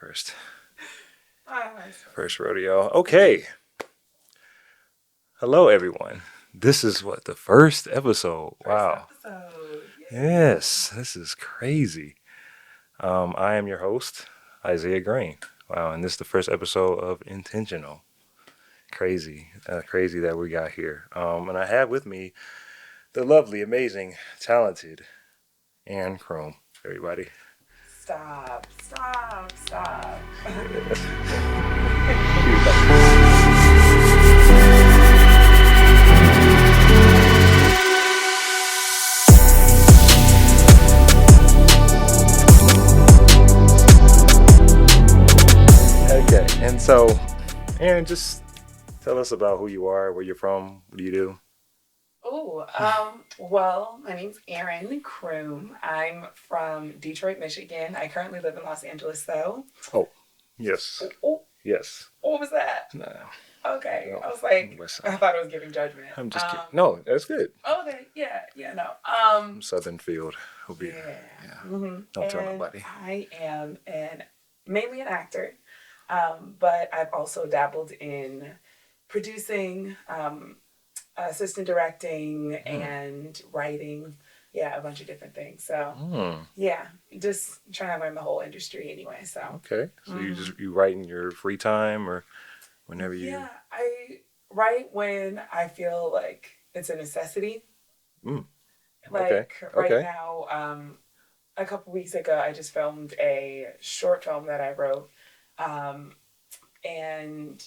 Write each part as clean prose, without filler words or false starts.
First, Ah, first rodeo. Okay. Hello, everyone. This is the first episode. first Wow. episode. Yay. Yes, this is crazy. I am your host, Isaiah Green. Wow, and this is the first episode of Intentional. Crazy, crazy that we got here. And I have with me the lovely, amazing, talented Erin Croom. Everybody. Stop, stop, stop. Okay, and so, Erin, just tell us about who you are, where you're from, what do you do? Oh, well, my name's Erin Croom. I'm from Detroit, Michigan. I currently live in Los Angeles, though. Oh, yes, Oh, oh, yes. what was that? No, Okay, no, I was like, West I Side. thought I was giving judgment. I'm just kidding. No, that's good. Okay, yeah, yeah, no. Southern Field will be. Yeah. Yeah, don't tell And nobody. I am mainly an actor, but I've also dabbled in producing, assistant directing, Mm. and writing. Yeah, a bunch of different things. So Mm. yeah, just trying to learn the whole industry anyway. So Okay, so hmm you write in your free time or whenever you. yeah, I write when I feel like it's a necessity. Mm. Okay, Like right okay. now, a couple weeks ago, I just filmed a short film that I wrote, um, and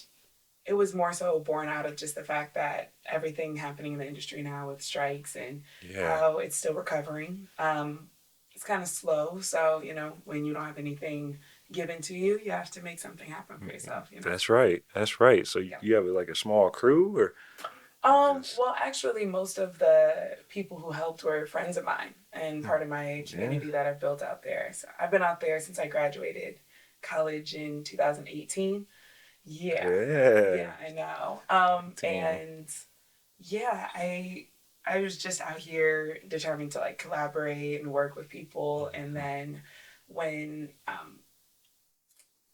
it was more so born out of just the fact that everything happening in the industry now with strikes and Yeah, how it's still recovering. It's kind of slow, so when you don't have anything given to you, you have to make something happen for yourself. that's right. That's right. So Yeah. you have like a small crew or just. Well, actually, most of the people who helped were friends of mine and part of my Yeah. community that I've built out there. So I've been out there since I graduated college in 2018. Yeah, Yeah. yeah, I know. Team. And yeah, I was just out here determined to like collaborate and work with people. And then when um,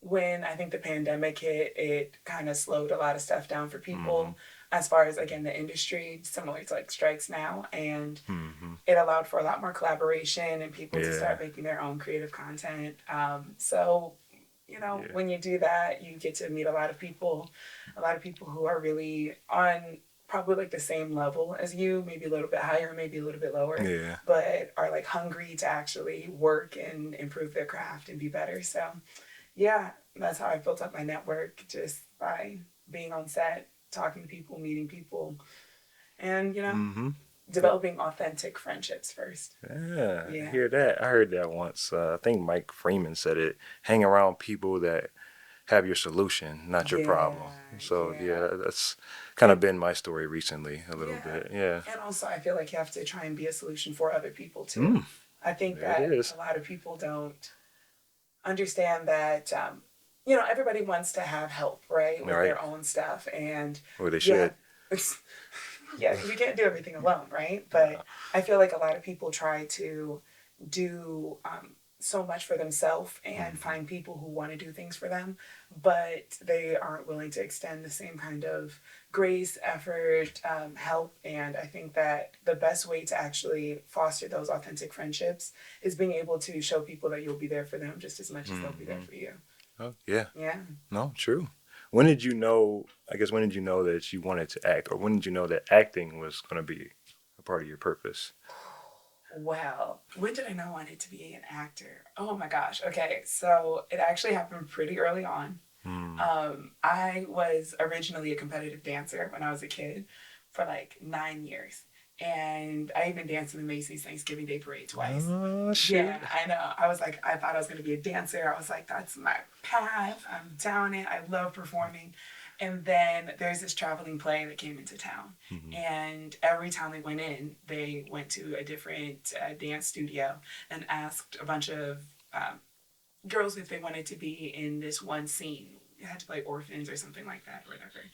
when I think the pandemic hit, it kind of slowed a lot of stuff down for Mm-hmm. people as far as again the industry, similar to like strikes now, and Mm-hmm. it allowed for a lot more collaboration and people to Yeah. start making their own creative content. So Yeah. when you do that, you get to meet a lot of people who are really on probably like the same level as you, maybe a little bit higher, maybe a little bit lower, Yeah. but are like hungry to actually work and improve their craft and be better. So yeah, that's how I built up my network, just by being on set, talking to people, meeting people, and Mm-hmm. developing authentic friendships first. Yeah, I Yeah. hear that. I heard that once. I think Mike Freeman said it. Hang around people that have your solution, not your Yeah. problem. So Yeah. yeah, that's kind of been my story recently a little Yeah. bit. Yeah. And also, I feel like you have to try and be a solution for other people too. Mm, I think there it that is. a lot of people don't understand that, everybody wants to have help, right, All with right. their own stuff. And Or they yeah, should. yeah, you can't do everything alone, right? But I feel like a lot of people try to do so much for themselves and Mm-hmm. find people who want to do things for them, but they aren't willing to extend the same kind of grace, effort, help. And I think that the best way to actually foster those authentic friendships is being able to show people that you'll be there for them just as much as they'll be there Mm-hmm. for you. Oh yeah. Yeah. No, true. When did you know? I guess when did you know that you wanted to act, or when did you know that acting was going to be a part of your purpose? Well, when did I know I wanted to be an actor? Oh my gosh. Okay, so it actually happened pretty early on. Mm. I was originally a competitive dancer when I was a kid for like 9 years. And I even danced in the Macy's Thanksgiving Day Parade twice. Oh shoot. Yeah, I know. I was like, I thought I was going to be a dancer. I was like, that's my path. I'm down it. I love performing. And then there's this traveling play that came into town. Mm-hmm. And every time they went in, they went to a different dance studio and asked a bunch of girls if they wanted to be in this one scene. You had to play orphans or something like that or whatever.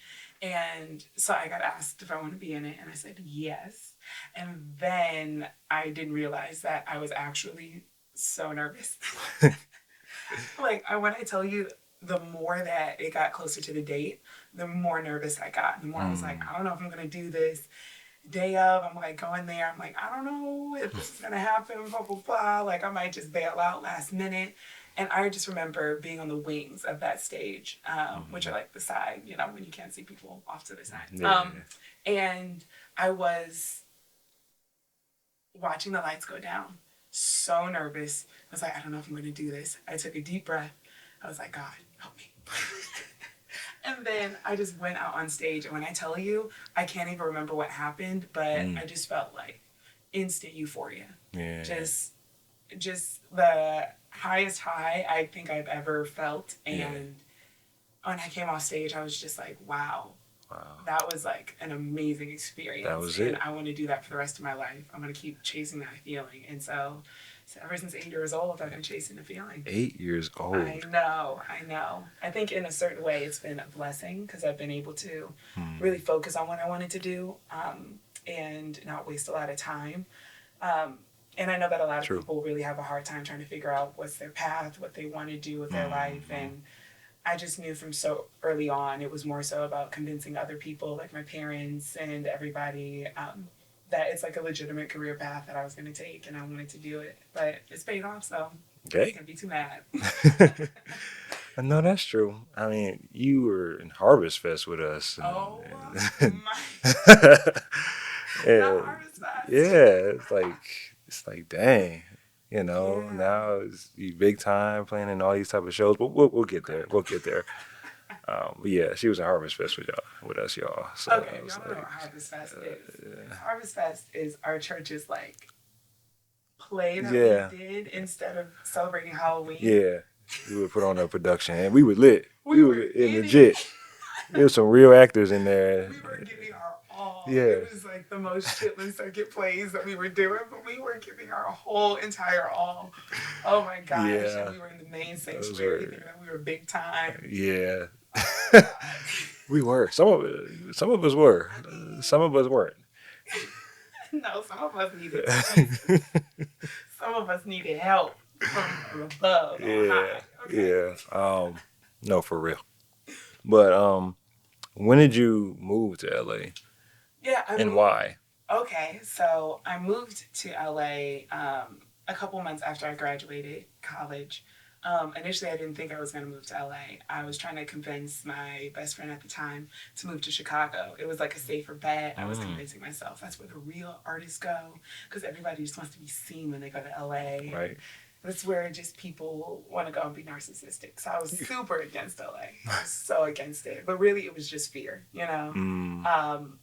And so I got asked if I want to be in it, and I said yes. And then I didn't realize that I was actually so nervous. Like, when I tell you, the more that it got closer to the date, the more nervous I got. The more I was like, Mm. I don't know if I'm going to do this. Day of, I'm like going there. I'm like, I don't know if this is going to happen, blah, blah, blah. Like, I might just bail out last minute. And I just remember being on the wings of that stage, which are Mm. like the side, when you can't see people off to the side. Yeah. And I was watching the lights go down, so nervous. I was like, I don't know if I'm going to do this. I took a deep breath. I was like, God, help me. And then I just went out on stage. And when I tell you, I can't even remember what happened, but Mm. I just felt like instant euphoria. Yeah. Just just the highest high I think I've ever felt. Yeah. And when I came off stage, I was just like, wow, Wow. that was like an amazing That experience. was And it. I want to do that for the rest of my life. I'm going to keep chasing that feeling. And so ever since 8 years old, I've been chasing the feeling. 8 years I old. know, I know. I think in a certain way it's been a blessing because I've been able to really Mm. focus on what I wanted to do, and not waste a lot of time. Um, and I know that a lot of True. people really have a hard time trying to figure out what's their path, what they want to do with their life. Mm. And I just knew from so early on it was more so about convincing other people, like my parents and everybody, that it's like a legitimate career path that I was going to take and I wanted to do it. But it's paid off, so I Okay. can't be too mad. No, that's true. I mean, you were in Harvest Fest with us, Oh and my, not and Harvest Fest. yeah, it's like dang, Yeah. now it's you big time playing in all these type of shows. But we'll get there. We'll get there. But yeah, she was in Harvest Fest with us, y'all. So Okay, I if was y'all don't know like, what Harvest Fest is, uh, Harvest Fest is our church's like play that we yeah, did instead of celebrating Halloween. yeah. We would put on a production, and we were lit. We We were were in it. legit. There was some real actors in there. We were giving our all. Yeah, It was like the most chitlin circuit plays that we were doing, but we were giving our whole entire all. Oh my gosh. And yeah. we were in the main Those sanctuary were thinking that we were big time. yeah. Oh my God. We were. Some of us were. I mean, Some of us weren't. no, some of us needed Jesus. Some of us needed help from above on Yeah, high. Okay. yeah. No, for real. But when did you move to LA Yeah, I and moved. why? Okay, so I moved to LA a couple months after I graduated college. Initially, I didn't think I was going to move to LA. I was trying to convince my best friend at the time to move to Chicago. It was like a safer bet. I was Mm, convincing myself that's where the real artists go because everybody just wants to be seen when they go to LA. And right. that's where just people want to go and be narcissistic. So I was super against LA. I was so against it. But really, it was just fear. Mm, Um,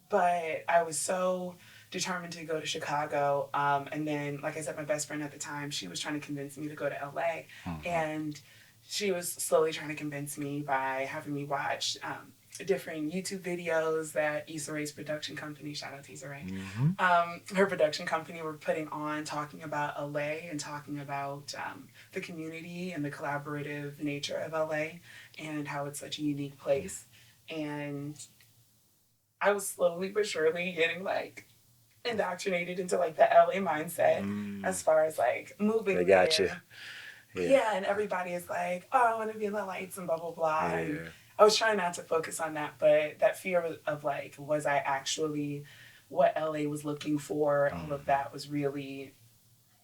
but I was so determined to go to Chicago. And then, like I said, my best friend at the time, she was trying to convince me to go to LA. mhm, And she was slowly trying to convince me by having me watch different YouTube videos that Issa Rae's production company, shout out to Issa Rae, mhm, her production company were putting on, talking about LA and talking about the community and the collaborative nature of LA and how it's such a unique place. And I was slowly but surely getting like indoctrinated into like the LA mindset mm. as far as like They moving got you. there. Yeah, Yeah, and everybody is like, oh, I want to be in the lights and blah blah blah. And yeah. I was trying not to focus on that, but that fear of like, was I actually what LA was looking for? All of Mm, that was really,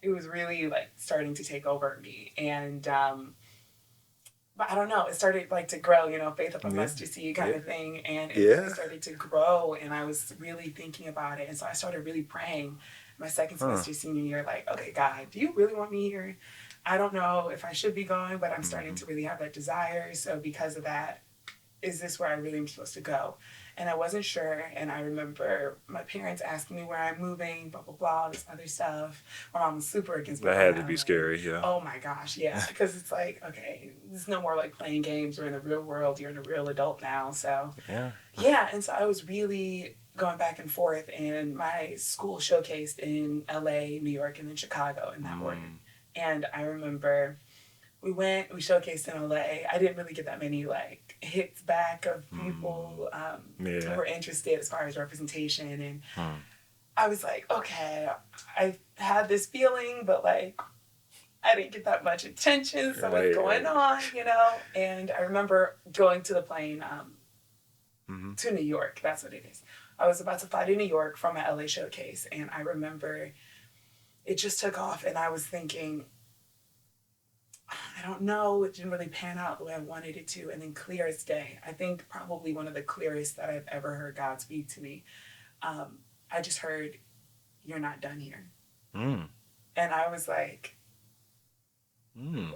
it was really like starting to take over me. And but I don't know, it started like to grow, faith up a yeah, mustard seed kind yeah, of thing. And it really yeah. started to grow and I was really thinking about it. And so I started really praying my second Huh. semester senior year, like, okay, God, do you really want me here? I don't know if I should be going, but I'm starting Hmm. to really have that desire. So because of that, is this where I really am supposed to go? And I wasn't sure. And I remember my parents asking me where I'm moving, blah, blah, blah, all this other stuff. My mom was super against me That going had to to be LA. scary. Yeah. Oh my gosh, yeah. Because it's like, okay, it's no more like playing games. We're in the real world. You're in a real adult now. So, Yeah. yeah. And so I was really going back and forth. And my school showcased in LA, New York, and then Chicago in that order. Mm, And I remember we showcased in LA. I didn't really get that many like hits back of mm, people who yeah. were interested as far as representation. And Mm, I was like, okay, I had this feeling, but like, I didn't get that much attention. So what's Right, going right. on, you know? And I remember going to the plane Hmm. to New York. That's what it is. I was about to fly to New York from my LA showcase. And I remember it just took off. And I was thinking, I don't know, it didn't really pan out the way I wanted it to. And then clear as day, I think probably one of the clearest that I've ever heard God speak to me. I just heard, "You're not done here." Mm. And I was like, Mm.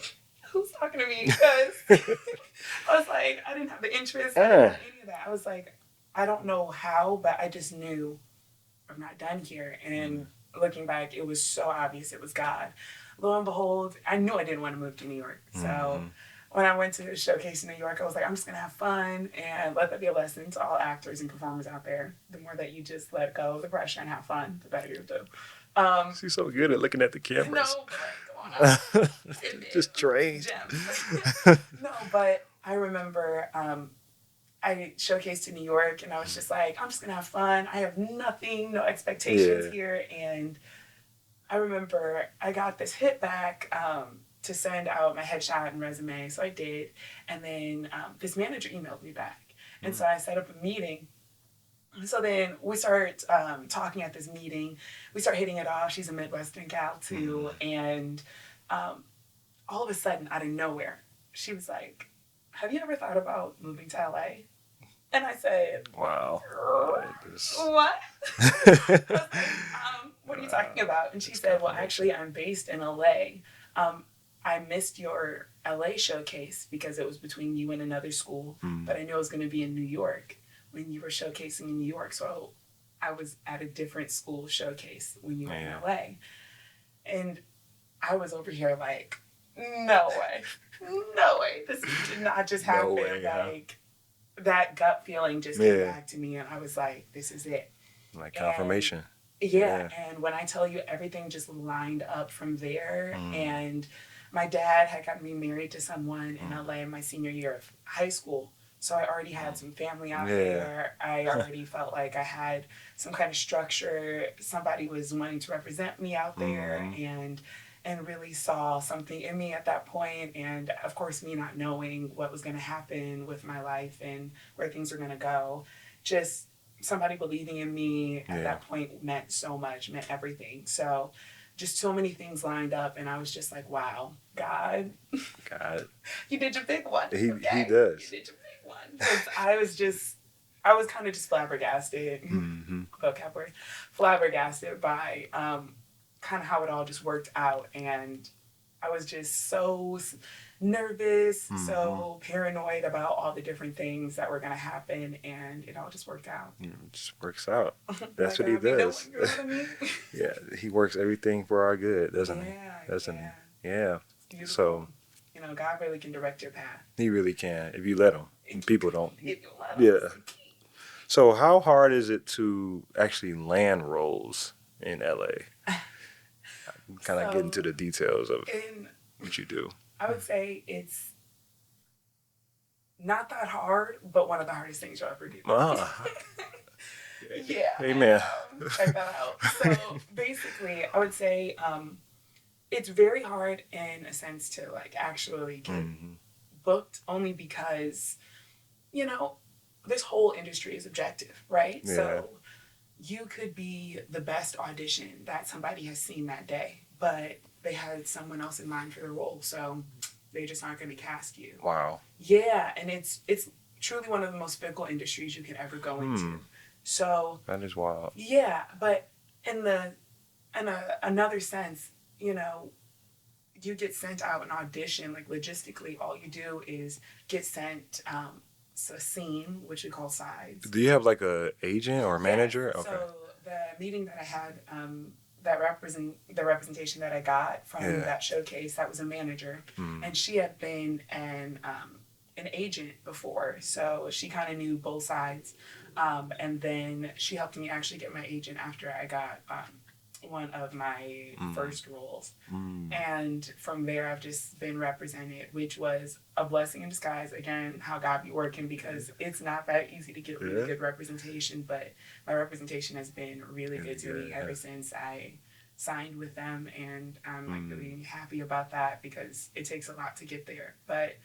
who's talking to me? Because I was like, I didn't have the interest. I didn't Ah. have any of that. I was like, I don't know how, but I just knew I'm not done here. Mm. And looking back, it was so obvious it was God. Lo and behold, I knew I didn't want to move to New York. So Mm. when I went to the showcase in New York, I was like, I'm just going to have fun and let that be a lesson to all actors and performers out there. The more that you just let go of the pressure and have fun, the better you'll do. She's so good at looking at the cameras. No, but like, come on now. Just trained. Gems. No, but I remember I showcased in New York and I was just like, I'm just going to have fun. I have nothing, no expectations Yeah. here. And I remember I got this hit back to send out my headshot and resume. So I did. And then this manager emailed me back. And Mm. so I set up a meeting. So then we start talking at this meeting. We start hitting it off. She's a Midwestern gal too. Mm. And all of a sudden, out of nowhere, she was like, "Have you ever thought about moving to LA?" And I said, Wow. "What?" I was like, "What are you talking about?" And she It's said, "Well, confirmation. actually, I'm based in LA. I missed your LA showcase because it was between you and another school, Mm. but I knew it was going to be in New York when you were showcasing in New York. So I was at a different school showcase when you were in Yeah. LA." And I was over here like, no way. No way. This did not just No happen. way, huh? Like, that gut feeling just came Yeah. back to me, and I was like, this is it. Like And confirmation. yeah, Yeah. and when I tell you everything just lined up from there, Mm. and my dad had gotten me married to someone in Mm. LA in my senior year of high school. So I already had some family out Yeah. there. I already felt like I had some kind of structure. Somebody was wanting to represent me out there, Mm. and really saw something in me at that point. And of course, me not knowing what was going to happen with my life and where things were going to go, just somebody believing in me at Yeah. that point meant so much, meant everything. So just so many things lined up, and I was just like, wow, God, God. you did your big one. He Okay, you does. did your big one. 'Cause I was kind of just flabbergasted, Mm-hmm. vocab word, flabbergasted by kind of how it all just worked out. And I was just so nervous, Mm-hmm. so paranoid about all the different things that were going to happen, and it all just worked out. It just works out. That's Like what he God be doing, does. you know what I mean? Yeah. He works everything for our good, doesn't he? Yeah, Doesn't yeah. he? Yeah. It's beautiful. So You know, God really can direct your path. he really can if you let him. People don't. If you let him, Yeah. it's the key. So how hard is it to actually land roles in LA? Kind of get So, into the details of in what you do. I would say it's not that hard, but one of the hardest things you'll ever do. Ah. Yeah. Amen. Check that out. So basically, I would say it's very hard in a sense to like actually get Mm-hmm. booked only because, you know, this whole industry is objective, right? Yeah. So you could be the best audition that somebody has seen that day, but they had someone else in mind for the role, so they just aren't going to cast you. Wow. Yeah, and it's truly one of the most fickle industries you could ever go into. So That is wild. yeah, but another sense, you know, you get sent out an audition. Like logistically, all you do is get sent a scene, which we call sides. Do you have like a agent or a manager? Yes. Okay. So the meeting that I had, the representation that I got from Yeah. that showcase, that was a manager, Mm. and she had been an agent before, so she kind of knew both sides. And then she helped me actually get my agent after I got one of my first roles. Mm. And from there, I've just been represented, which was a blessing in disguise. Again, how God be working, because it's not that easy to get really Yeah. good representation, but my representation has been really Really good to good, me yeah. ever since I signed with them, and I'm like Mm. really happy about that because it takes a lot to get there. But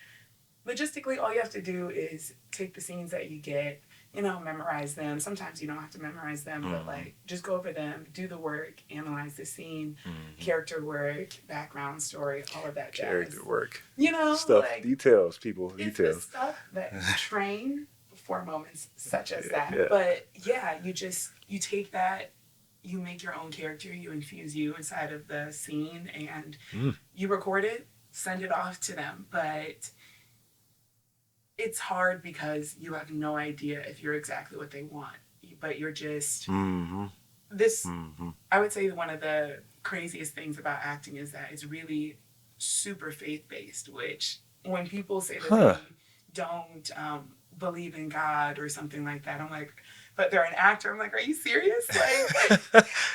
logistically, all you have to do is take the scenes that you get, memorize them. Sometimes you don't have to memorize them, but Mm. like just go over them, do the work, analyze the scene, Mm. character work, background story, all of that jazz. Character work. Stuff, Like details, people, it's the details. stuff that you train for moments such as that. Yeah. But yeah, you take that, you make your own character, you infuse you inside of the scene, and Mm. you record it, send it off to them. But it's hard because you have no idea if you're exactly what they want. But you're just Mm-hmm. this. Mm-hmm. I would say one of the craziest things about acting is that it's really super faith based. Which when people say that Huh. they don't believe in God or something like that, I'm like, but they're an actor. I'm like, are you serious? Like,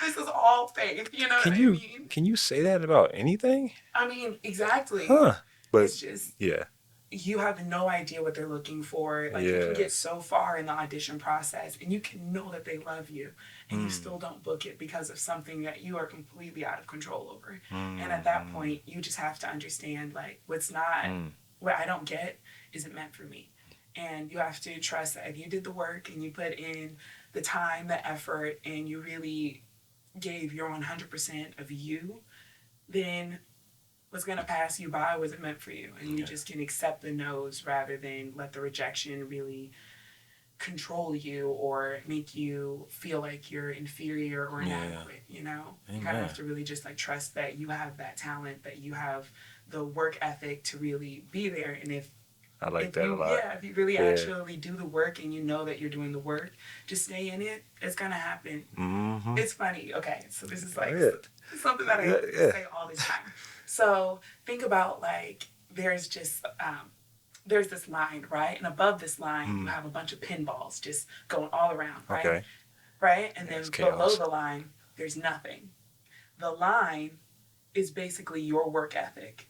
this is all faith. You know what Can I you mean? can you say that about anything? I mean, exactly. Huh. But It's just yeah. you have no idea what they're looking for. Like you can Yeah. get so far in the audition process and you can know that they love you and you Mm. still don't book it because of something that you are completely out of control over. And at that Mm. point, you just have to understand like what's not Mm. what I don't get isn't meant for me. And you have to trust that if you did the work and you put in the time, the effort, and you really gave your 100% of you, then what's going to pass you by wasn't meant for you. And you Yeah. just can accept the no's rather than let the rejection really control you or make you feel like you're inferior or Yeah. inadequate. You kind of Amen. have to really just like trust that you have that talent, that you have the work ethic to really be there. And I like if that a you lot. yeah if you really Yeah. actually do the work and you know that you're doing the work, just stay in it. It's gonna happen. Mm-hmm. It's funny. Okay, so this is like Yeah. something that I Yeah. Yeah. say all the time. So think about like there's this line, right? And above this line, you Mm. have a bunch of pinballs just going all around, right? Okay. Right? And Yeah, it's then below chaos. the line, there's nothing. The line is basically your work ethic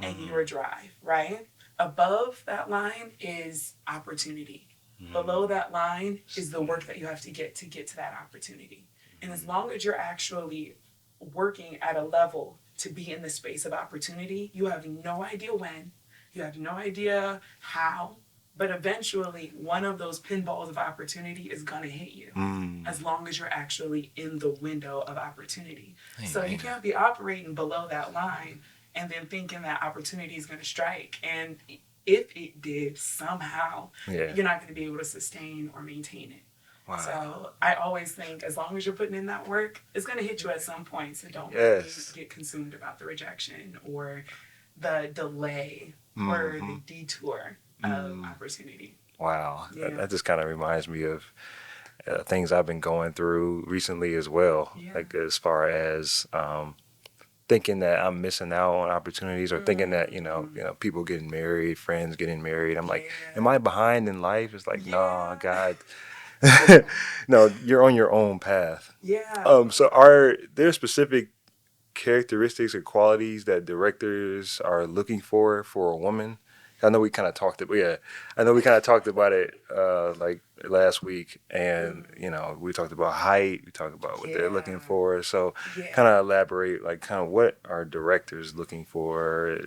and Mm. your drive, right? Above that line is opportunity. Below that line is the work that you have to get to that opportunity. And as long as you're actually working at a level to be in the space of opportunity, you have no idea when, you have no idea how, but eventually one of those pinballs of opportunity is going to hit you Mm. as long as you're actually in the window of opportunity. Amen. So you can't be operating below that line and then thinking that opportunity is going to strike. And if it did somehow, Yeah. you're not going to be able to sustain or maintain it. Wow. So I always think as long as you're putting in that work, it's going to hit you at some point. So don't Yes. get consumed about the rejection or the delay or the Mm-hmm. detour of opportunity. Wow. Yeah. That just kind of reminds me of things I've been going through recently as well. Yeah. Like as far as thinking that I'm missing out on opportunities, or thinking that people getting married, friends getting married. I'm like, am I behind in life? It's like, nah, Yeah. God. No, you're on your own path. Yeah. So are there specific characteristics or qualities that directors are looking for a woman? I know we kind of talked about it like last week, and we talked about height, we talked about what they're looking Yeah. for. So Yeah. kind of elaborate, like kind of what are directors looking for?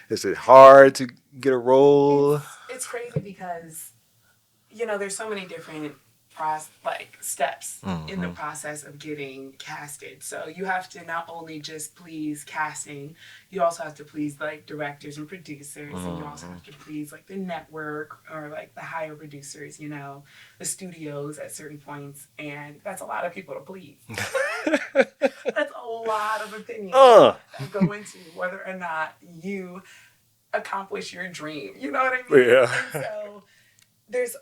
Is it hard to get a role? It's crazy because there's so many different steps in the Mm-hmm. process of getting casted. So you have to not only just please casting, you also have to please like directors and producers, and you also have to please like the network or like the higher producers, the studios at certain points, and that's a lot of people to please. That's a lot of opinions that go into whether or not you accomplish your dream. You know what I mean? Yeah. And so there's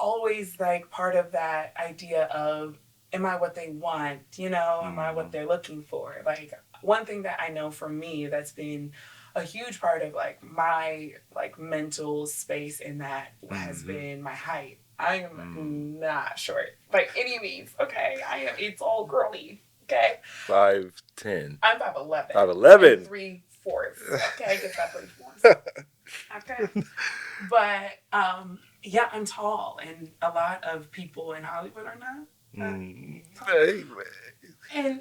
always like part of that idea of, am I what they want? Am I what they're looking for? Like one thing that I know for me that's been a huge part of like my like mental space in that has been my height. I am not short by any means. Okay, it's all girly. Okay, 5'10". I'm 5'11". 5'11". And 3/4. Okay, I guess that 3/4. Okay, but Yeah, I'm tall, and a lot of people in Hollywood are not tall. Hey, And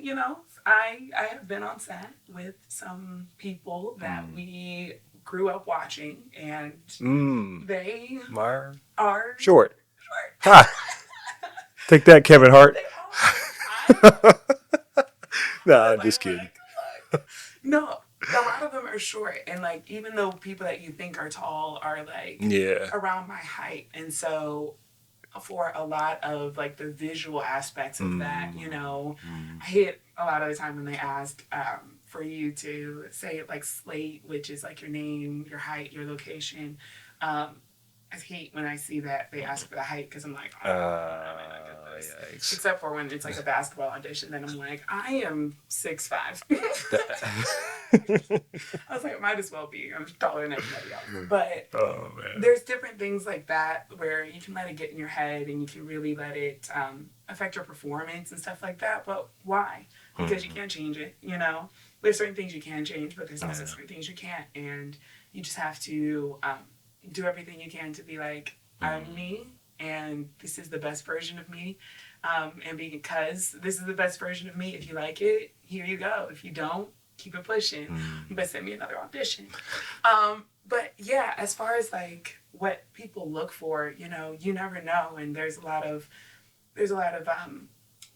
I have been on set with some people that mm, we grew up watching, and mm, they Meyer. are Short. short. Ha! Take that, Kevin Hart. They are. I Nah, was I'm like, just kidding. look. No, a lot of them are short, and like even though people that you think are tall are like Yeah. around my height, and so for a lot of like the visual aspects of that, Mm. I hate a lot of the time when they ask for you to say like slate, which is like your name, your height, your location. Um, I hate when I see that they ask for the height because I'm like, oh, I'm not good at this. Yikes. Except for when it's like a basketball audition, then I'm like, I am 6'5". That- I was like, it might as well be. I'm taller than everybody else. But oh man. there's different things like that where you can let it get in your head and you can really let it affect your performance and stuff like that. But why? Because you Mm. can't change it. There's certain things you can change, but there's also Yeah. certain things you can't. And you just have to do everything you can to be like, I'm Mm. me, and this is the best version of me. And because this is the best version of me, if you like it, here you go. If you don't, keep it pushing, Mm. but send me another audition. But yeah, as far as like what people look for, you never know, and there's a lot of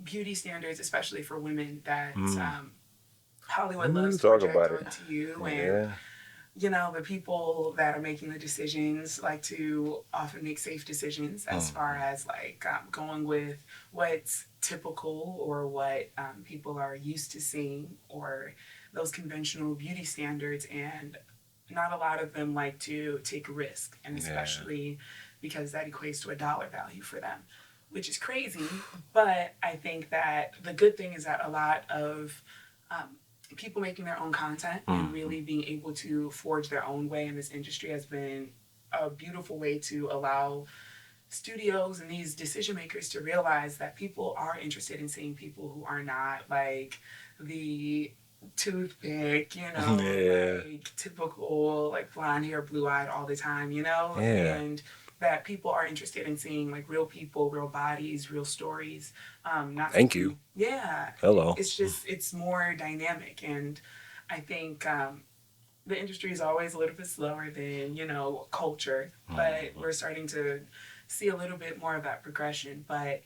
beauty standards, especially for women, that Mm. Hollywood loves Ooh, to talk project about it. onto you, and Yeah. the people that are making the decisions like to often make safe decisions as far Mm. as like going with what's typical or what people are used to seeing or those conventional beauty standards. And not a lot of them like to take a risk, and Yeah. especially because that equates to a dollar value for them, which is crazy. But I think that the good thing is that a lot of um, people making their own content and Mm. really being able to forge their own way in this industry has been a beautiful way to allow studios and these decision makers to realize that people are interested in seeing people who are not like the toothpick, Yeah. like typical like blonde hair, blue eyed all the time, Yeah. and that people are interested in seeing like real people, real bodies, real stories. Not Thank you. something, yeah. Hello. It's just it's more dynamic, and I think the industry is always a little bit slower than culture, but Mm. we're starting to see a little bit more of that progression. But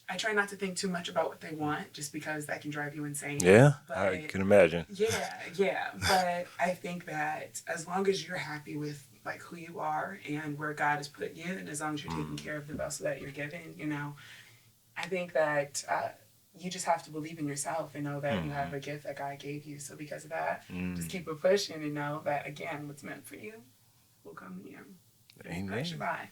I try not to think too much about what they want, just because that can drive you insane. Yeah, I But can imagine. yeah. But I think that as long as you're happy with like who you are and where God has put you, and as long as you're taking Mm. care of the vessel that you're given, I think that you just have to believe in yourself and know that you have Mm. a gift that God gave you. So because of that, just Mm. keep it pushing and know that again, what's meant for you will come to you. It won't pass you Amen. by.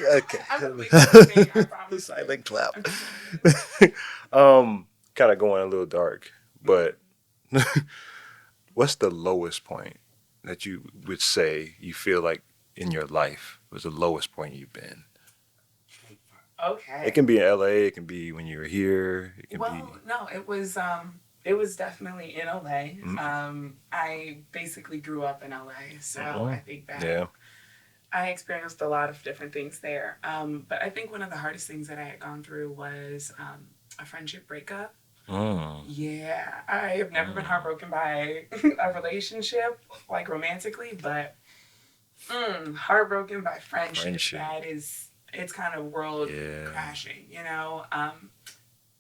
Okay. I'm gonna make you sing. I promise you. Silent clap. I'm just kidding. Kind of going a little dark, but what's the lowest point that you would say you feel like in your life was the lowest point you've been? It Okay. can be in LA, it can be when you were here, it can Well, be. no, it was definitely in LA. Mm. I basically grew up in LA, so I Oh, think that yeah. I experienced a lot of different things there. But I think one of the hardest things that I had gone through was a friendship breakup. Mm. Yeah, I have never been Mm. heartbroken by a relationship, like romantically, but heartbroken by friendship. Friendship. It's kind of world Yeah. crashing.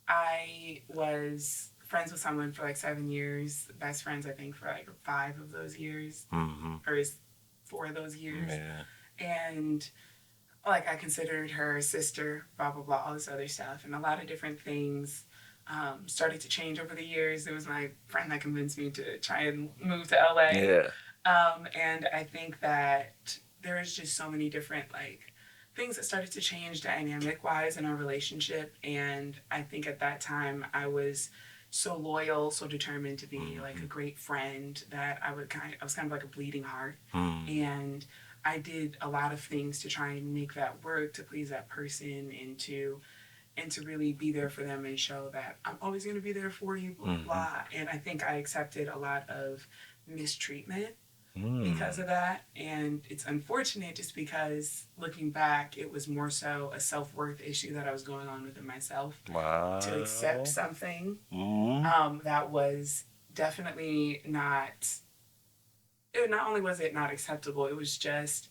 I was friends with someone for like 7 years, best friends I think for like 5 of those years, Mm-hmm. or is 4 of those years, Yeah. and like I considered her sister, blah blah blah, all this other stuff, and a lot of different things started to change over the years. It was my friend that convinced me to try and move to LA, Yeah. and I think that there is just so many different like things that started to change dynamic wise in our relationship, and I think at that time I was so loyal, so determined to be like a Mm-hmm. great friend that I was kind of like a bleeding heart, Mm. and I did a lot of things to try and make that work to please that person and to really be there for them and show that I'm always going to be there for you, blah, blah, Mm-hmm. blah. And I think I accepted a lot of mistreatment. because of that. And it's unfortunate just because looking back, it was more so a self worth issue that I was going on within myself to accept Wow. something Mm. that was definitely not. It, not only was it not acceptable, it was just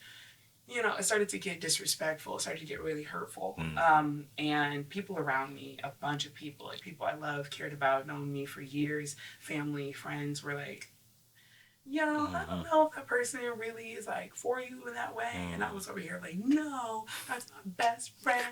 it started to get disrespectful. It started to get really hurtful. Mm. And people around me, a bunch of people, like people I love, cared about, known me for years, family, friends, were like, I Mm-hmm. don't know if that person really is like for you in that way. And I Mm. was over here like, no, that's my best friend.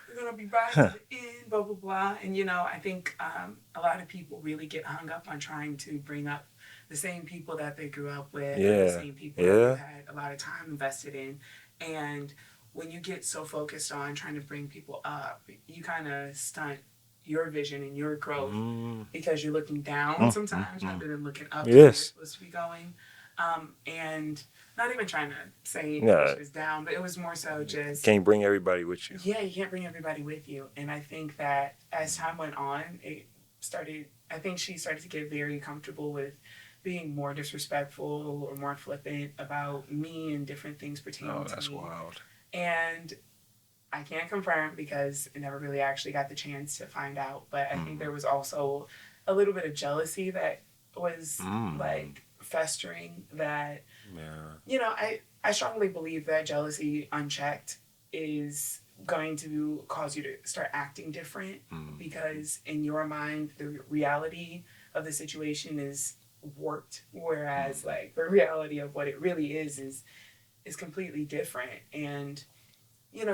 We're gonna be right to the end, blah blah blah. And I think a lot of people really get hung up on trying to bring up the same people that they grew up with or the Yeah. same people that they've Yeah. had a lot of time invested in. And when you get so focused on trying to bring people up, you kind of stunt your vision and your growth Mm. because you're looking down Mm. sometimes Mm. rather than looking up to where you're Yes. supposed to be going. And not even trying to say the Yeah. person is down, but it was more so just, Can't bring everybody with you. yeah, you can't bring everybody with you. And I think that as time went on, I think she started to get very comfortable with being more disrespectful or more flippant about me and different things Oh, pertaining to that's me. wild. And I can't confirm because I never really actually got the chance to find out. But I think Mm. there was also a little bit of jealousy that was Mm. like festering that, Yeah. I strongly believe that jealousy unchecked is going to cause you to start acting different Mm. because in your mind, the reality of the situation is warped. Whereas Mm. like the reality of what it really is completely different. And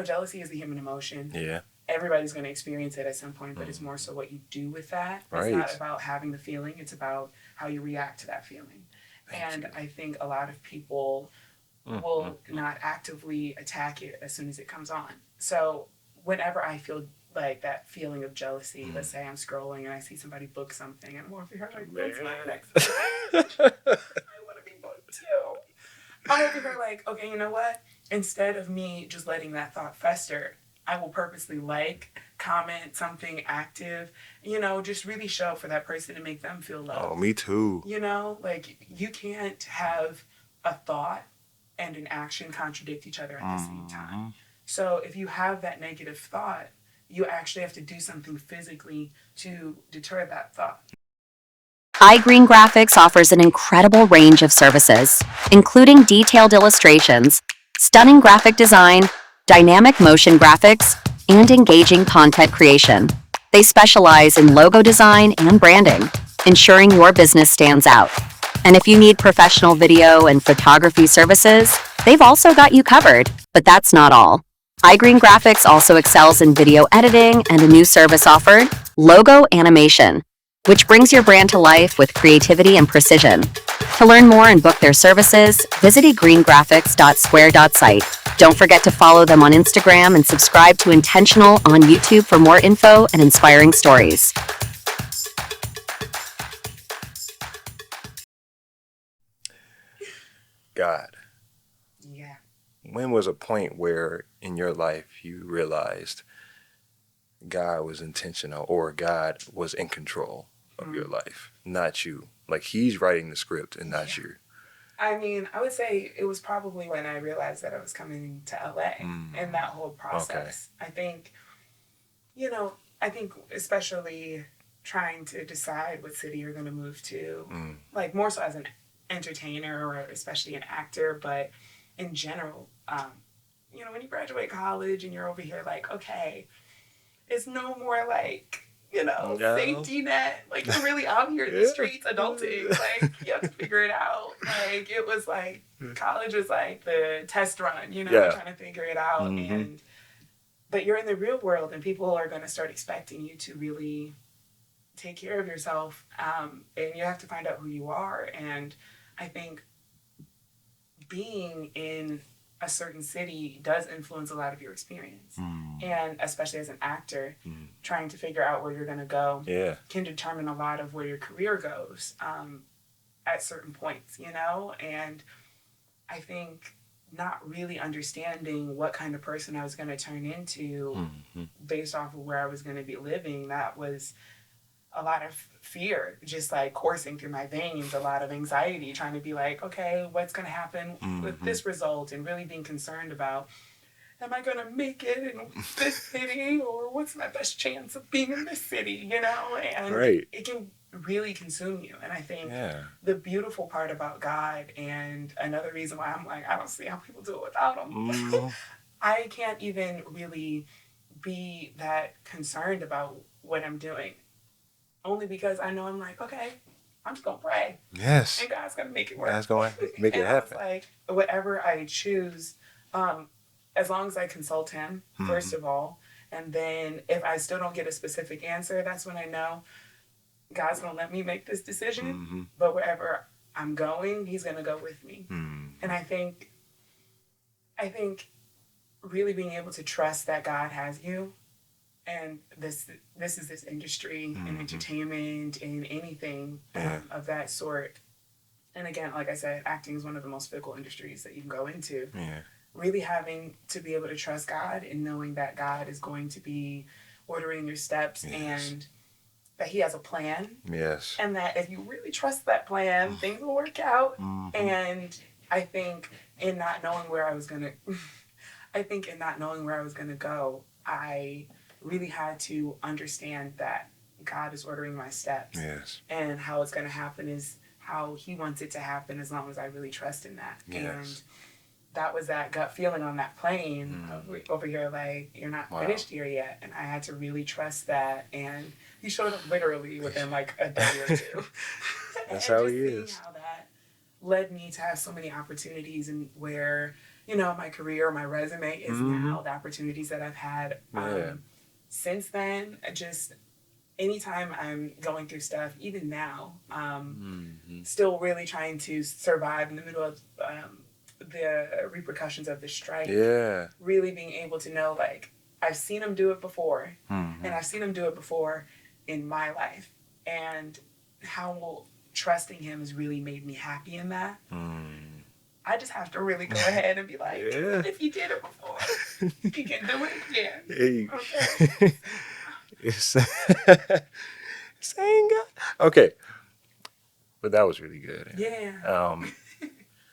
jealousy is a human emotion. Yeah. Everybody's going to experience it at some point, but it's more Mm. so what you do with that. It's not Right. about having the feeling, it's about how you react to that feeling. Thank And you. I think a lot of people Mm. Mm. will not actively attack it as soon as it comes on. So, whenever I feel like that feeling of jealousy, Mm. let's say I'm scrolling and I see somebody book something and I'm over here like, Man. when's my next book? I want to be booked too. I'm over here like, okay, you know what? Instead of me just letting that thought fester, I will purposely comment something active, just really show for that person to make them feel Oh, loved. me too. Like you can't have a thought and an action contradict each other at the same time. Mm-hmm. So if you have that negative thought, you actually have to do something physically to deter that thought. iGreen Graphics offers an incredible range of services, including detailed illustrations, stunning graphic design, dynamic motion graphics, and engaging content creation. They specialize in logo design and branding, ensuring your business stands out. And if you need professional video and photography services, they've also got you covered. But that's not all. iGreen Graphics also excels in video editing and a new service offered, logo animation, which brings your brand to life with creativity and precision. To learn more and book their services, visit greengraphics.square.site. Don't forget to follow them on Instagram and subscribe to Intentional on YouTube for more info and inspiring stories. God, Yeah. when was a point where in your life you realized God was intentional or God was in control of your Mm. life, not you? Like he's writing the script and not Yeah. you. I mean, I would say it was probably when I realized that I was coming to LA Mm. and that whole Okay. process. I think especially trying to decide what city you're going to move to, Mm. like more so as an entertainer or especially an actor, but in general, when you graduate college and you're over here like, okay, it's no more like, No. safety net. Like you're really out here in the streets adulting. Like you have to figure it out. Like it was like college was like the test run, Yeah. trying to figure it out. Mm-hmm. But you're in the real world and people are going to start expecting you to really take care of yourself. And you have to find out who you are. And I think being in a certain city does influence a lot of your experience. Mm. And especially as an actor, Mm. trying to figure out where you're going to go Yeah. can determine a lot of where your career goes at certain points, And I think not really understanding what kind of person I was going to turn into Mm-hmm. based off of where I was going to be living, that was a lot of fear just like coursing through my veins, a lot of anxiety, trying to be like, okay, what's going to happen with this result, and really being concerned about, am I going to make it in this city, or what's my best chance of being in this city, you know? And Right. it can really consume you. And I think Yeah. the beautiful part about God, and another reason why I'm like, I don't see how people do it without him. Mhm. I can't even really be that concerned about what I'm doing, only because I know I'm like, okay, I'm just gonna pray, Yes. and God's gonna make it work. That's going to make it And I was happen. like, whatever I choose, um, as long as I consult Him first of all, and then if I still don't get a specific answer, that's when I know God's gonna let me make this decision. But wherever I'm going, He's gonna go with me. And I think really being able to trust that God has you, and this is this industry in entertainment and anything of that sort. And again, like I said, acting is one of the most fickle industries that you can go into. Yeah. Really having to be able to trust God, and knowing that God is going to be ordering your steps, and that He has a plan, Yes. and that if you really trust that plan, things will work out. And I think in not knowing where I was gonna, I think in not knowing where I was gonna go, I really had to understand that God is ordering my steps. Yes. And how it's gonna happen is how He wants it to happen, as long as I really trust in that. Yes. And that was that gut feeling on that plane over here, like, you're not finished here yet. And I had to really trust that. And He showed up literally within like a day or two. That's and how just He seeing is. how that led me to have so many opportunities, and where, you know, my career, my resume is now, the opportunities that I've had since then. Just anytime I'm going through stuff, even now, still really trying to survive in the middle of the repercussions of the strike. Yeah. Really being able to know, like, I've seen Him do it before, and I've seen Him do it before in my life, and how trusting Him has really made me happy in that. I just have to really go ahead and be like, if He did it before, He can do it again. Hey. Okay. It's saying God. Okay. But that was really good. Yeah.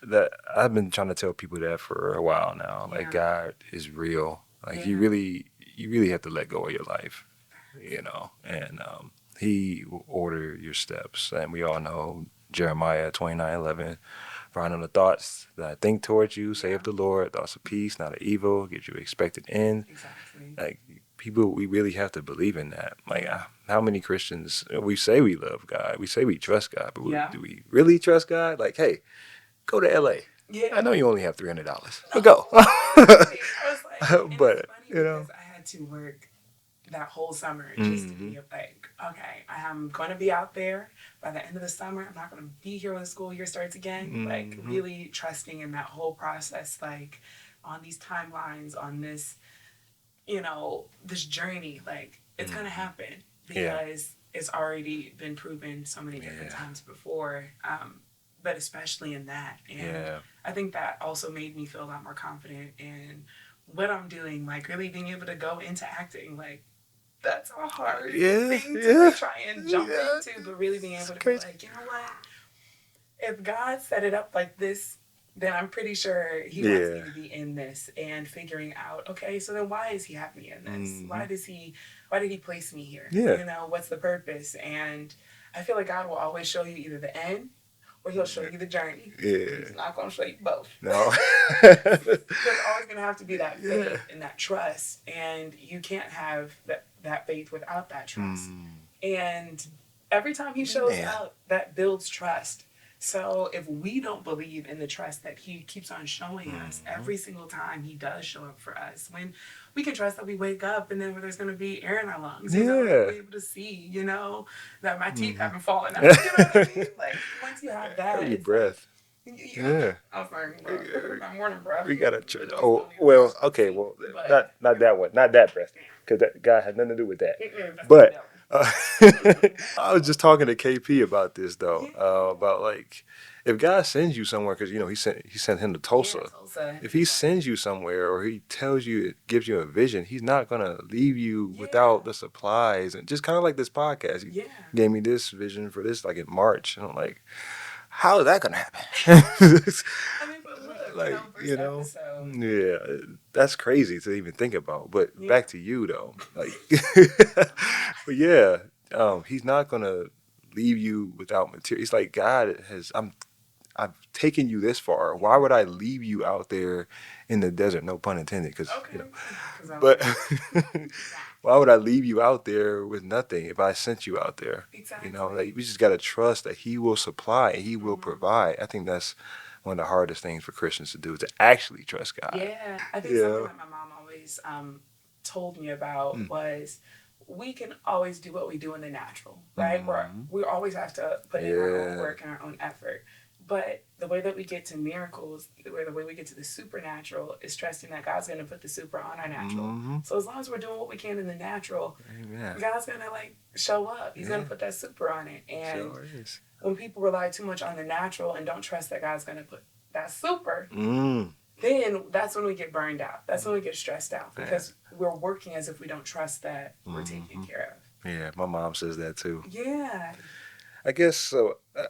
That I've been trying to tell people that for a while now. Like, Yeah. God is real. Like, you Yeah. really have to let go of your life, you know. And He will order your steps. And we all know Jeremiah 29:11. For I know the thoughts that I think towards you, saith the Lord, thoughts of peace, not of evil, get you expected end. Exactly. Like, people, we really have to believe in that. Like, how many Christians, we say we love God, we say we trust God, but do we really trust God? Like, hey, go to LA. Yeah. I know you only have $300, but go. I was like, and But, it's funny you know. because I had to work that whole summer just to be like, okay, I'm going to be out there by the end of the summer. I'm not going to be here when the school year starts again. Like, really trusting in that whole process, like, on these timelines, on this, you know, this journey, like, it's going to happen, because it's already been proven so many different times before. But especially in that. And I think that also made me feel a lot more confident in what I'm doing, like, really being able to go into acting. Like, that's a hard thing to like, try and jump into, but really being able to be like, you know what? If God set it up like this, then I'm pretty sure He wants me to be in this, and figuring out, okay, so then why is He having me in this? Why did He place me here? You know, what's the purpose? And I feel like God will always show you either the end, or He'll show you the journey. He's not going to show you both. No. There's always going to have to be that faith and that trust, and you can't have that faith without that trust. And every time He shows up, that builds trust. So if we don't believe in the trust that He keeps on showing us every single time He does show up for us, when we can trust that we wake up and then there's going to be air in our lungs, you know, we're able to see, you know, that my teeth haven't fallen out, you know what I mean? Like, once you have that, Your breath. Like, I was like, bro, my morning breath. We gotta. Well, okay. Well, not that one. Not that breath, because that God had nothing to do with that. But I was just talking to KP about this though, about like, if God sends you somewhere, because he sent him to Tulsa. Yeah, Tulsa. If he sends you somewhere, or he tells you, gives you a vision, he's not gonna leave you Yeah. without the supplies. And just kind of like this podcast, he Yeah. gave me this vision for this like in March, and I'm like, how is that gonna happen? I mean, but look, Like, first episode. yeah, that's crazy to even think about. But Yeah. back to you though, like, but yeah, he's not gonna leave you without material. It's like God has. I've taken you this far. Why would I leave you out there in the desert? No pun intended, because Okay. But why would I leave you out there with nothing if I sent you out there? Exactly. Like, we just gotta trust that He will supply and He will provide. I think that's one of the hardest things for Christians to do, is to actually trust God. Yeah, I think something that my mom always told me about was, we can always do what we do in the natural, right? We always have to put in our own work and our own effort. But the way that we get to miracles, the way we get to the supernatural, is trusting that God's going to put the super on our natural. So as long as we're doing what we can in the natural, God's going to show up. He's going to put that super on it. And when people rely too much on the natural and don't trust that God's going to put that super, then that's when we get burned out. That's when we get stressed out, because we're working as if we don't trust that we're taken care of. Yeah, my mom says that too. Yeah. I guess so. I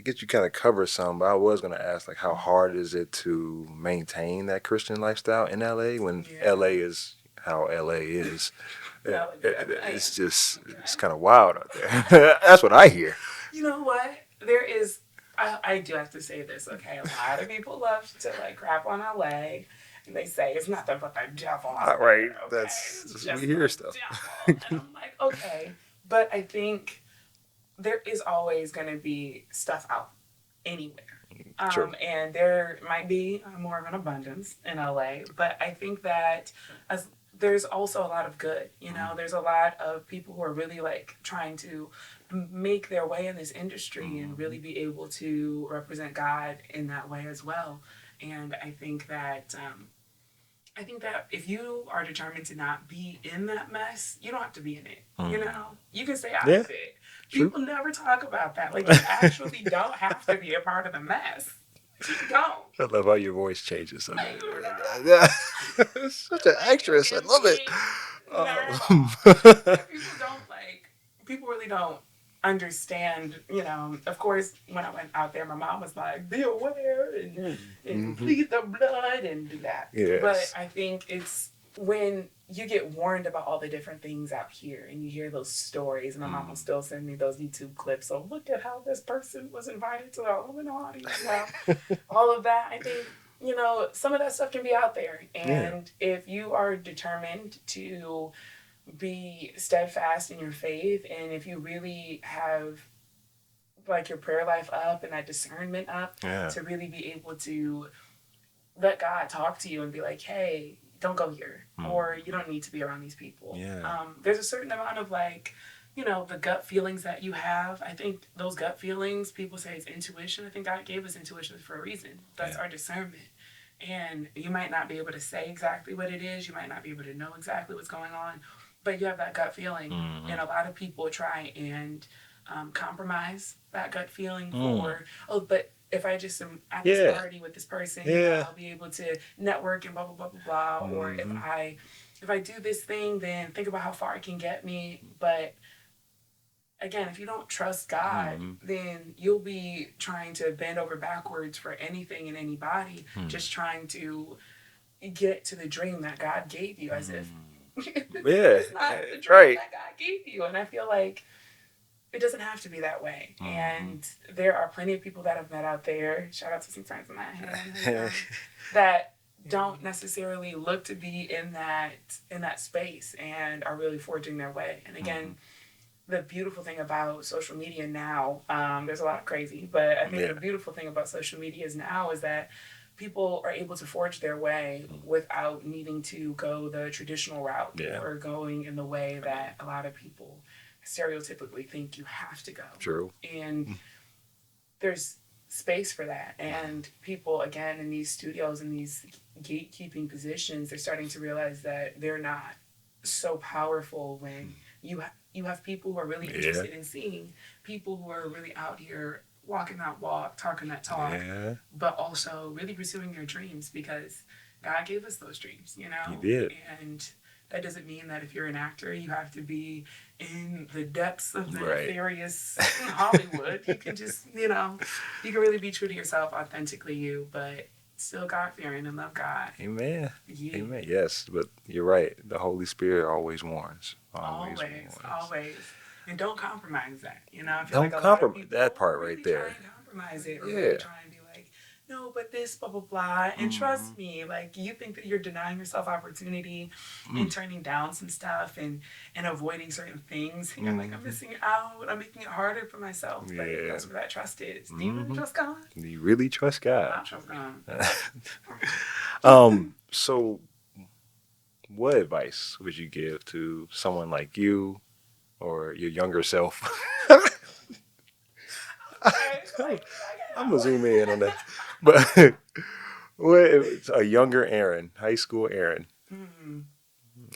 guess you kind of covered some, but I was going to ask, like, how hard is it to maintain that Christian lifestyle in LA when LA is how LA is? It's just, it's kind of wild out there. That's what I hear. You know what? There is, I do have to say this, okay? A lot of people love to crap on LA, and they say it's nothing but the devil. Right. Okay? We hear stuff. And I'm like, okay. But I think there is always going to be stuff out anywhere. True. And there might be more of an abundance in LA, but I think that there's also a lot of good. There's a lot of people who are really trying to make their way in this industry and really be able to represent God in that way as well. And I think that if you are determined to not be in that mess, you don't have to be in it. You can stay out of it. People never talk about that. You actually don't have to be a part of the mess. You don't. I love how your voice changes. Such an actress. I love it. People really don't understand, of course, when I went out there, my mom was like, be aware and plead the blood and do that. Yes. But I think it's when you get warned about all the different things out here and you hear those stories, and my mom will still send me those YouTube clips. So look at how this person was invited to the Illuminati. All of that. I think, some of that stuff can be out there. And if you are determined to be steadfast in your faith, and if you really have your prayer life up and that discernment up, to really be able to let God talk to you and be like, hey, don't go here, or you don't need to be around these people. There's a certain amount of the gut feelings that you have. I think those gut feelings, people say it's intuition. I think God gave us intuition for a reason. That's our discernment. And you might not be able to say exactly what it is. You might not be able to know exactly what's going on, but you have that gut feeling. And a lot of people try and compromise that gut feeling for, but if I just am at this party with this person, I'll be able to network and blah, blah, blah, blah, blah. Or if I do this thing, then think about how far it can get me. But again, if you don't trust God, then you'll be trying to bend over backwards for anything and anybody, just trying to get to the dream that God gave you, as if it's not the dream that God gave you. And I feel like it doesn't have to be that way. And there are plenty of people that I've met out there, shout out to some friends of mine, that don't necessarily look to be in that space and are really forging their way. And again, the beautiful thing about social media now, there's a lot of crazy, but I think the beautiful thing about social media is that people are able to forge their way without needing to go the traditional route or going in the way that a lot of people stereotypically think you have to go. True. And there's space for that. And people, again, in these studios, in these gatekeeping positions, they're starting to realize that they're not so powerful when you have people who are really interested in seeing people who are really out here walking that walk, talking that talk, Yeah, but also really pursuing your dreams because God gave us those dreams, he did. And that doesn't mean that if you're an actor, you have to be in the depths of the Right. nefarious Hollywood. You can just, you can really be true to yourself, authentically you, but still God fearing and love God. Amen. Yeah. Amen. Yes, but you're right. The Holy Spirit always warns. Always, always. And don't compromise that. I feel Don't like a lot of compromise people that part right really try there. and compromise it or really Yeah. try and be like, no, but this, blah, blah, blah. And trust me, like, you think that you're denying yourself opportunity and turning down some stuff and avoiding certain things. And you're like, I'm missing out. I'm making it harder for myself. But Yeah. that's where that trust is. Do you really trust God? Do you really trust God? I trust God. So what advice would you give to someone like you or your younger self? Okay, like, I'm gonna zoom in on that. But what if a younger Erin, high school Erin,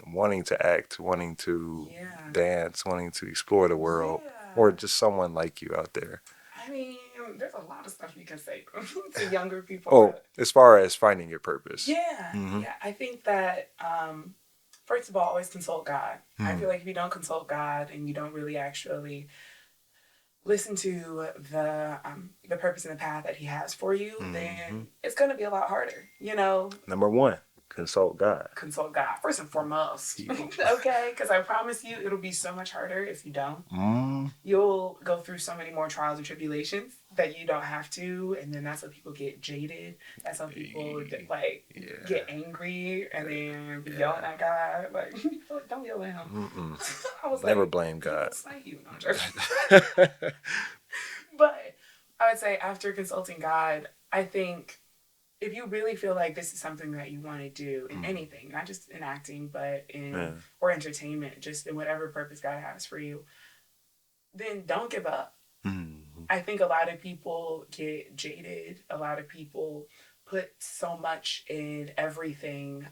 wanting to act, wanting to yeah. dance, wanting to explore the world, or Yeah. just someone like you out there? I mean, there's a lot of stuff you can say to younger people. Oh, as far as finding your purpose. Yeah, yeah. I think that first of all, always consult God. I feel like if you don't consult God and you don't really actually listen to the purpose and the path that He has for you, then it's going to be a lot harder. Number one, consult God. Consult God first and foremost. Okay, because I promise you, it'll be so much harder if you don't. You'll go through so many more trials and tribulations that you don't have to, and then that's how people get jaded. That's how people get angry and then be yelling at God. Like, don't yell at Him. I was Never like, blame He will God. slay you. No, I'm joking. But I would say after consulting God, I think if you really feel like this is something that you want to do in anything, not just in acting, but in or entertainment, just in whatever purpose God has for you, then don't give up. I think a lot of people get jaded. A lot of people put so much in everything,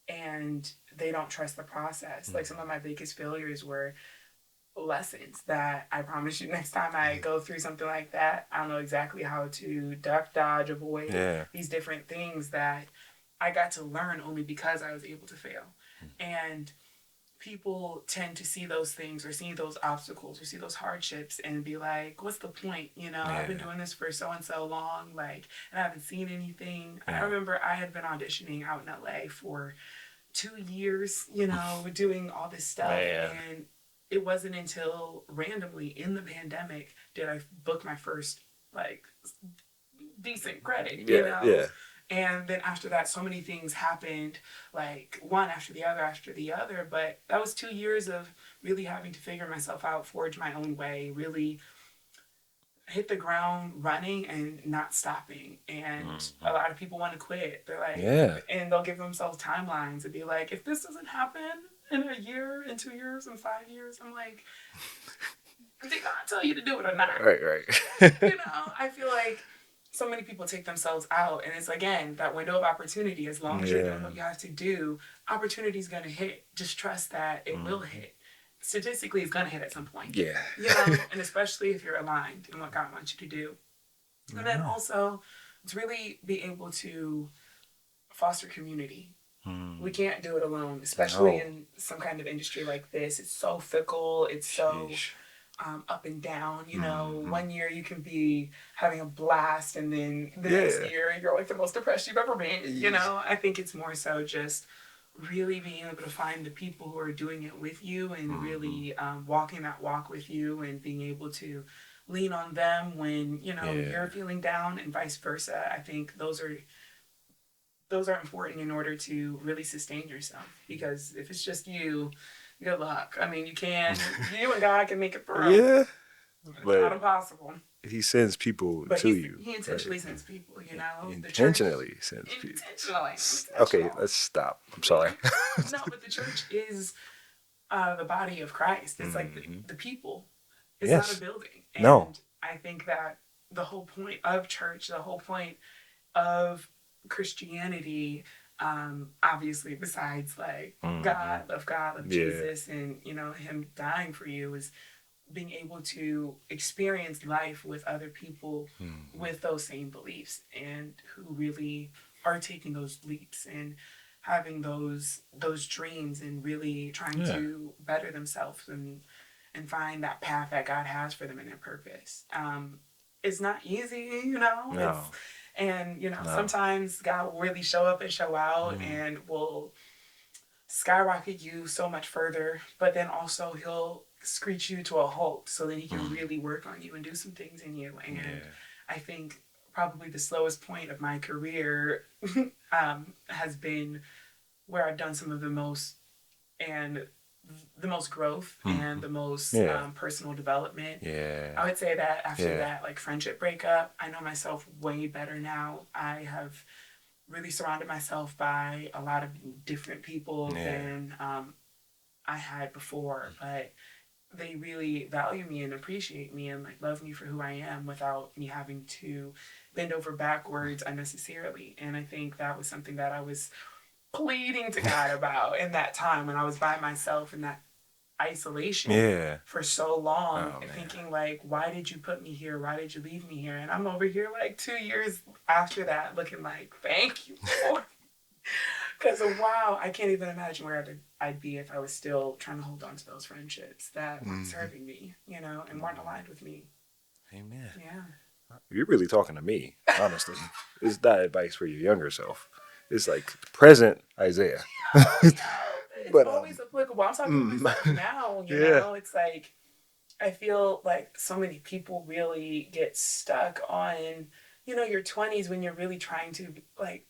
and they don't trust the process. Like some of my biggest failures were lessons that I promise you next time I go through something like that, I'll know exactly how to duck, dodge, avoid these different things that I got to learn only because I was able to fail. And people tend to see those things or see those obstacles or see those hardships and be like, what's the point? I've been doing this for so and so long, like, and I haven't seen anything. I remember I had been auditioning out in LA for 2 years, doing all this stuff. And it wasn't until randomly in the pandemic did I book my first like decent credit, Yeah. And then after that, so many things happened, like one after the other. But that was 2 years of really having to figure myself out, forge my own way, really hit the ground running and not stopping. And a lot of people want to quit. They're like, and they'll give themselves timelines and be like, if this doesn't happen in a year, in 2 years, in 5 years, I'm like, did God tell you to do it or not? Right. I feel like so many people take themselves out, and it's again that window of opportunity. As long as you're doing what you have to do, opportunity's gonna hit. Just trust that it will hit. Statistically, it's gonna hit at some point. Yeah. And especially if you're aligned in what God wants you to do. And then also, to really be able to foster community. We can't do it alone, especially in some kind of industry like this. It's so fickle. It's so up and down. 1 year you can be having a blast, and then the next year you're like the most depressed you've ever been. I think it's more so just really being able to find the people who are doing it with you and really walking that walk with you and being able to lean on them when you're feeling down and vice versa. I think those are important in order to really sustain yourself, because if it's just you, good luck. I mean, you and God can make it through. Yeah. But it's not impossible. He sends people to you. He intentionally sends people, Intentionally sends people. Intentionally. Okay, let's stop. I'm sorry. No, but the church is the body of Christ. It's like the people. It's not a building. And I think that the whole point of church, the whole point of Christianity, obviously besides like God, love Jesus, and Him dying for you, is being able to experience life with other people with those same beliefs and who really are taking those leaps and having those dreams and really trying Yeah. to better themselves and find that path that God has for them and their purpose. It's not easy, you know. No. No. Sometimes God will really show up and show out and will skyrocket you so much further, but then also he'll screech you to a halt so that he can really work on you and do some things in you. And I think probably the slowest point of my career has been where I've done some of and the most growth and the most personal development. Yeah. I would say that after that like friendship breakup, I know myself way better now. I have really surrounded myself by a lot of different people than I had before, but they really value me and appreciate me and like love me for who I am without me having to bend over backwards unnecessarily. And I think that was something that I was pleading to God about in that time when I was by myself in that isolation for so long, thinking like, why did you put me here? Why did you leave me here? And I'm over here like 2 years after that looking like, thank you, Lord. Because wow, I can't even imagine where I'd be if I was still trying to hold on to those friendships that weren't serving me, and weren't aligned with me. Amen. Yeah. You're really talking to me, honestly. It's not advice for your younger self. It's like present Isaiah. It's But, always applicable. I'm talking to myself now, Yeah. It's like, I feel like so many people really get stuck on, your 20s when you're really trying to like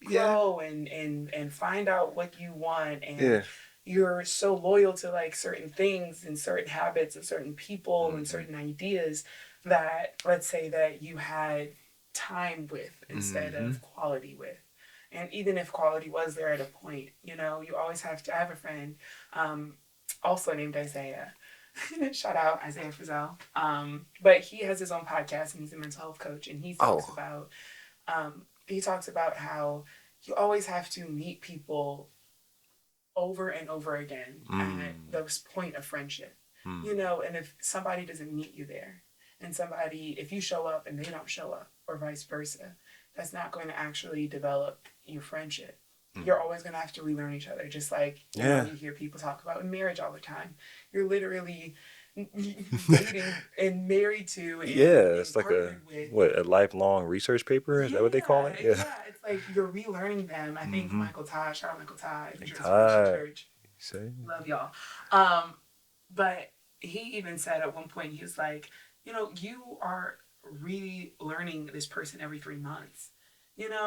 grow and find out what you want and you're so loyal to like certain things and certain habits of certain people and certain ideas that let's say that you had time with instead of quality with. And even if quality was there at a point, you always have to. I have a friend also named Isaiah. Shout out Isaiah Frizzell. But he has his own podcast and he's a mental health coach and he talks about how you always have to meet people over and over again at the point of friendship. And if somebody doesn't meet you there and if you show up and they don't show up or vice versa, that's not going to actually develop your friendship. You're always going to have to relearn each other. Just like, you hear people talk about in marriage all the time. You're literally dating and married to and it's like with. a lifelong research paper? Is that what they call it? Yeah. It's like you're relearning them. I think Michael Todd, shout out Michael Todd, Church. Say? Love y'all. But he even said at one point, he was like, you are relearning this person every 3 months.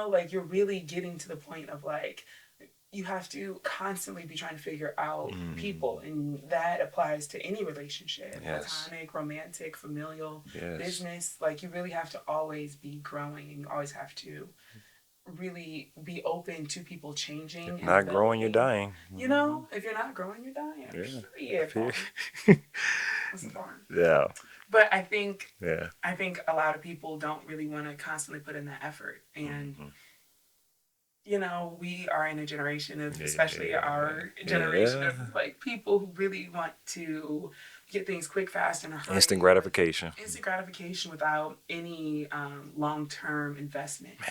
Like you're really getting to the point of like, you have to constantly be trying to figure out people. And that applies to any relationship, platonic, romantic, familial, business. Like you really have to always be growing and you always have to really be open to people changing. If not growing, you're dying. If you're not growing, you're dying. That's the barn. Yeah. But I think a lot of people don't really want to constantly put in that effort. And we are in a generation of, especially our generation of like people who really want to get things quick, fast, and a hurry. Instant gratification. Instant gratification without any long-term investment. Man.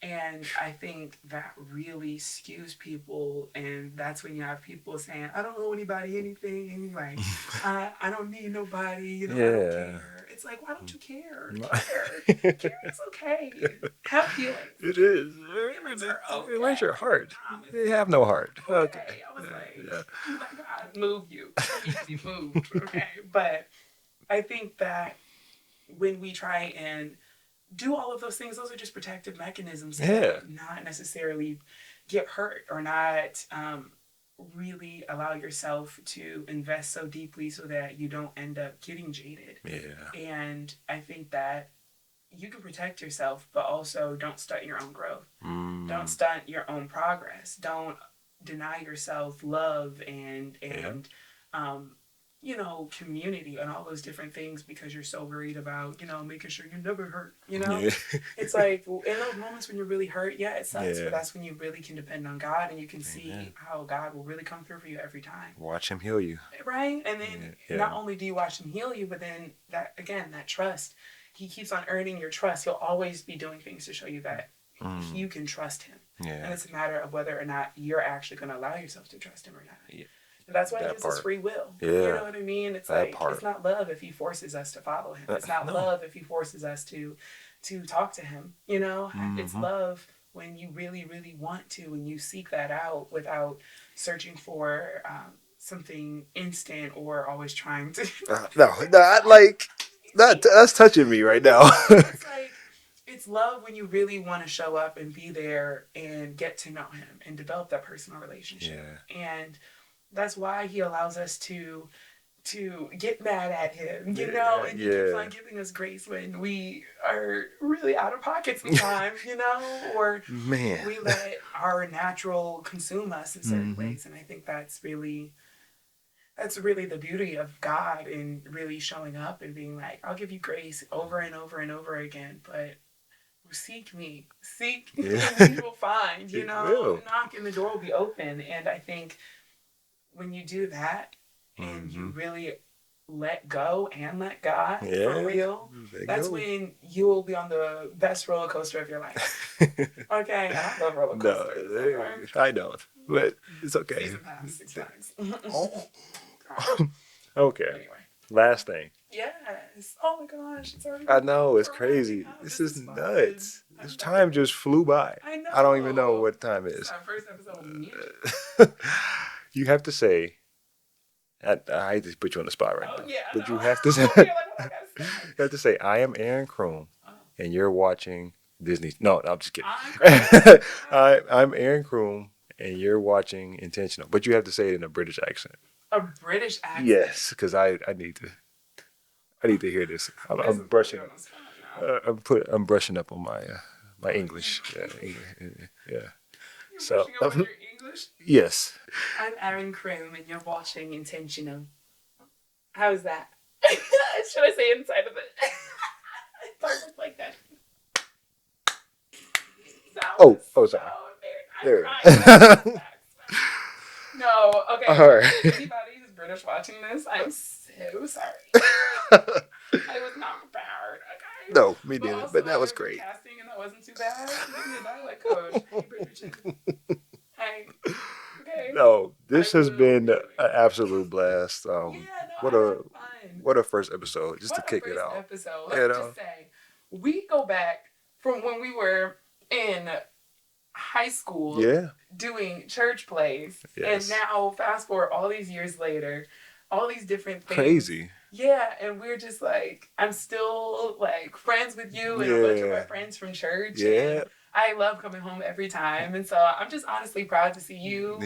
And I think that really skews people, and that's when you have people saying, I don't owe anybody anything, like, I don't need nobody, I don't care. It's like, why don't you care? Care. Care is okay. Have feelings. It is. Feelings are okay. Where's your heart? You have no heart. Okay. I was like, God, move you. Easy moved. Okay. But I think that when we try and do all of those things, those are just protective mechanisms to not necessarily get hurt or not really allow yourself to invest so deeply so that you don't end up getting jaded. Yeah. And I think that you can protect yourself, but also don't stunt your own growth. Don't stunt your own progress. Don't deny yourself love and community and all those different things because you're so worried about, making sure you never hurt. Yeah. It's like in those moments when you're really hurt, yeah, it sucks, Yeah. but that's when you really can depend on God and you can see Amen. how God will really come through for you every time. Watch him heal you. Right? And then Yeah. not only do you watch him heal you, but then that trust, he keeps on earning your trust. He'll always be doing things to show you that you can trust him. Yeah. And it's a matter of whether or not you're actually going to allow yourself to trust him or not. Yeah. That's why he That gives us part. free will. Yeah. You know what I mean? It's That like part. it's not love if he forces us to follow him. It's not No. love if he forces us to talk to him. It's love when you really, really want to and you seek that out without searching for something instant or always trying to. That's touching me right now. It's like it's love when you really want to show up and be there and get to know him and develop that personal relationship. Yeah. And that's why he allows us to get mad at him, and he keeps on giving us grace when we are really out of pocket sometimes, or Man. we let our natural consume us in certain ways. And I think that's really the beauty of God and really showing up and being like, I'll give you grace over and over and over again, but seek me, and you will find, knock and the door will be open. And I think when you do that and you really let go and let God for real, that's when you will be on the best roller coaster of your life. Okay, and I love roller coasters. No, I don't, but it's okay. Season pass 6 times. Okay. Anyway. Last thing. Yes. Oh my gosh, it's already. I know, it's crazy. This is nuts. This time just flew by. I know. I don't even know what time it This is. is our first episode of music. You have to say. I hate to put you on the spot right now, but you have to I say. feel like what I gotta say. You have to say, I am Erin Croom, and you're watching Disney. No, I'm just kidding. I'm Erin Croom, and you're watching Intentional. But you have to say it in a British accent. A British accent. Yes, because I need to hear this. I'm brushing. I'm brushing up on my English. Yeah. You're So brushing up on your English? yes. I'm Erin Croom, and you're watching Intentional. How's that? Should I say inside of it? Perfect like that. Sorry. There. No, okay. All right. Anybody who's British watching this, I'm so sorry. I was not prepared. Okay. No, me neither. Also, But that was I went great. to casting and that wasn't too bad. Give me a dialect coach. Hey, Bridgerton. Hey. Okay. No, this has been anyway. an absolute blast. What a first episode, just What to kick a it first out. episode. Let's just say we go back from when we were in high school doing church plays, and now fast forward all these years later, all these different things. Crazy. Yeah, and we're just like, I'm still like friends with you and a bunch of my friends from church. Yeah. And I love coming home every time, and so I'm just honestly proud to see you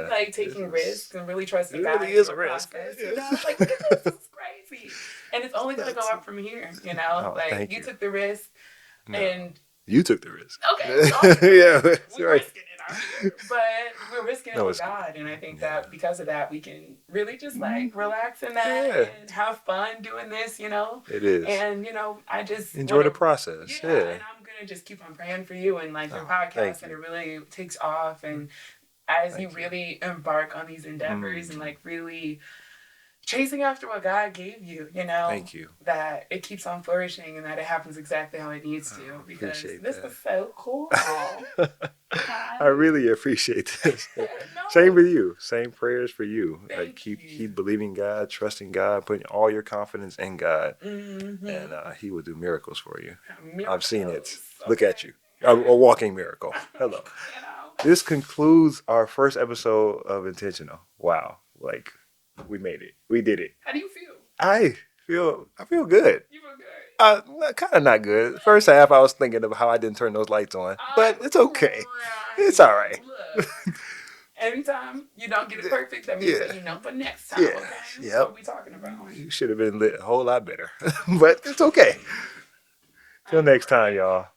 like taking risks and really trusting God. It really is a risk. Like, look at this is crazy, and it's only gonna go up from here. Like you took the risk, and you took the risk. Okay, yeah, we're risking it out here, but we're risking it with God, and I think that because of that, we can really just like relax in that and have fun doing this. It is, and I just enjoy the process. Yeah, and I'm gonna just keep on praying for you and like your podcast, and it really takes off, and as you really embark on these endeavors and like really chasing after what God gave you, Thank you. That it keeps on flourishing and that it happens exactly how it needs to, because this is so cool. I really appreciate this. Same with you. Same prayers for you. Like keep believing God, trusting God, putting all your confidence in God, and He will do miracles for you. I've seen it. Look at you. A walking miracle. Hello. This concludes our first episode of Intentional. Wow. Like, we made it. We did it. How do you feel? I feel good. You feel good? Kind of not good. First half, I was thinking of how I didn't turn those lights on, but it's okay. It's all right. Look, every time you don't get it perfect, that means that you know for next time. Okay? That's what we talking about. You should have been lit a whole lot better, but it's okay. Till next time, y'all.